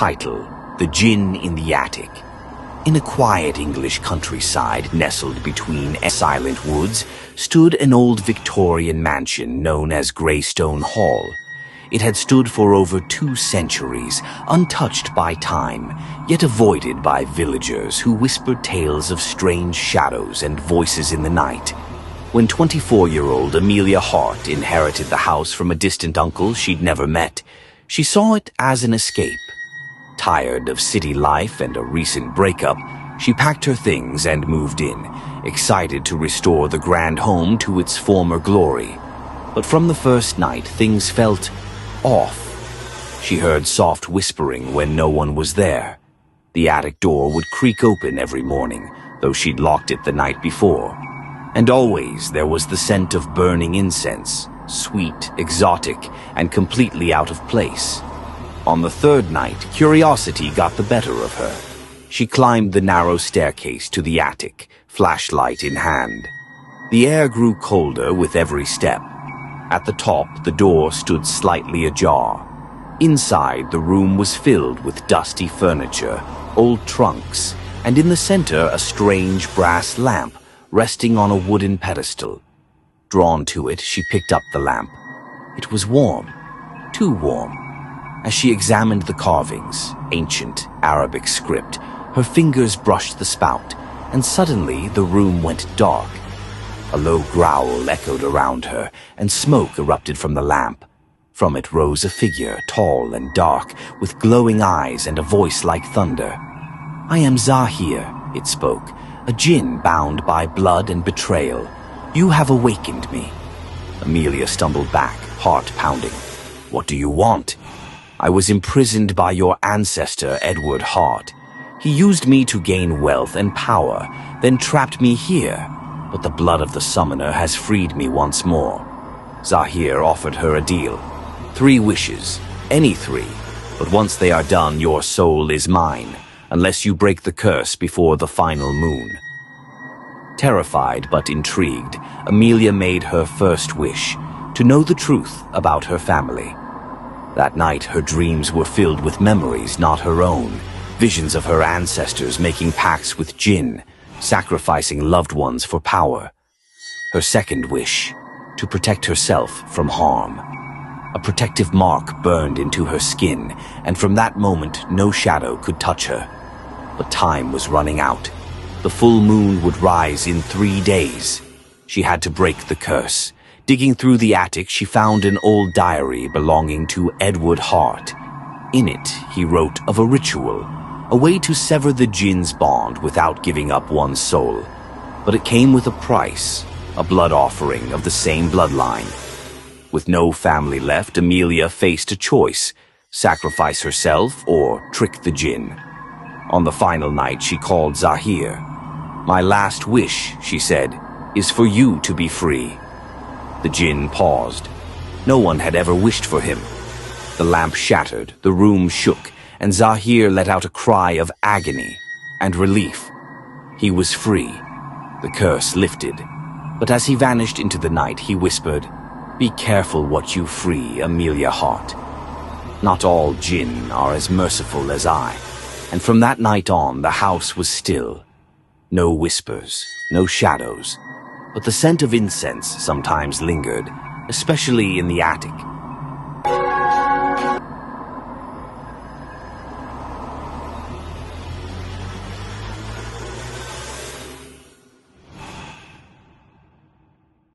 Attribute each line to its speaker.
Speaker 1: Title: The Djinn in the Attic. In a quiet English countryside nestled between silent woods stood an old Victorian mansion known as Greystone Hall. It had stood for over 2 centuries, untouched by time, yet avoided by villagers who whispered tales of strange shadows and voices in the night. When 24-year-old Amelia Hart inherited the house from a distant uncle she'd never met, she saw it as an escape. Tired of city life and a recent breakup, she packed her things and moved in, excited to restore the grand home to its former glory. But from the first night, things felt off. She heard soft whispering when no one was there. The attic door would creak open every morning, though she'd locked it the night before. And always there was the scent of burning incense, sweet, exotic, and completely out of place. On the 3rd night, curiosity got the better of her. She climbed the narrow staircase to the attic, flashlight in hand. The air grew colder with every step. At the top, the door stood slightly ajar. Inside, the room was filled with dusty furniture, old trunks, and in the center a strange brass lamp resting on a wooden pedestal. Drawn to it, she picked up the lamp. It was warm, too warm. As she examined the carvings, ancient Arabic script, her fingers brushed the spout, and suddenly the room went dark. A low growl echoed around her, and smoke erupted from the lamp. From it rose a figure, tall and dark, with glowing eyes and a voice like thunder. "I am Zahir," it spoke, "a djinn bound by blood and betrayal. You have awakened me." Amelia stumbled back, heart pounding. "What do you want?" "I was imprisoned by your ancestor, Edward Hart. He used me to gain wealth and power, then trapped me here. But the blood of the summoner has freed me once more." Zahir offered her a deal. 3 wishes, any 3, but once they are done, your soul is mine, unless you break the curse before the final moon. Terrified but intrigued, Amelia made her first wish, to know the truth about her family. That night, her dreams were filled with memories not her own, visions of her ancestors making pacts with Djinn, sacrificing loved ones for power. Her second wish, to protect herself from harm. A protective mark burned into her skin, and from that moment no shadow could touch her. But time was running out. The full moon would rise in 3 days. She had to break the curse. Digging through the attic, she found an old diary belonging to Edward Hart. In it, he wrote of a ritual, a way to sever the djinn's bond without giving up one's soul. But it came with a price, a blood offering of the same bloodline. With no family left, Amelia faced a choice: sacrifice herself or trick the djinn. On the final night, she called Zahir. "My last wish," she said, "is for you to be free." The djinn paused. No one had ever wished for him. The lamp shattered, the room shook, and Zahir let out a cry of agony and relief. He was free. The curse lifted. But as he vanished into the night, he whispered, "Be careful what you free, Amelia Hart. Not all djinn are as merciful as I." And from that night on, the house was still. No whispers, no shadows. But the scent of incense sometimes lingered, especially in the attic,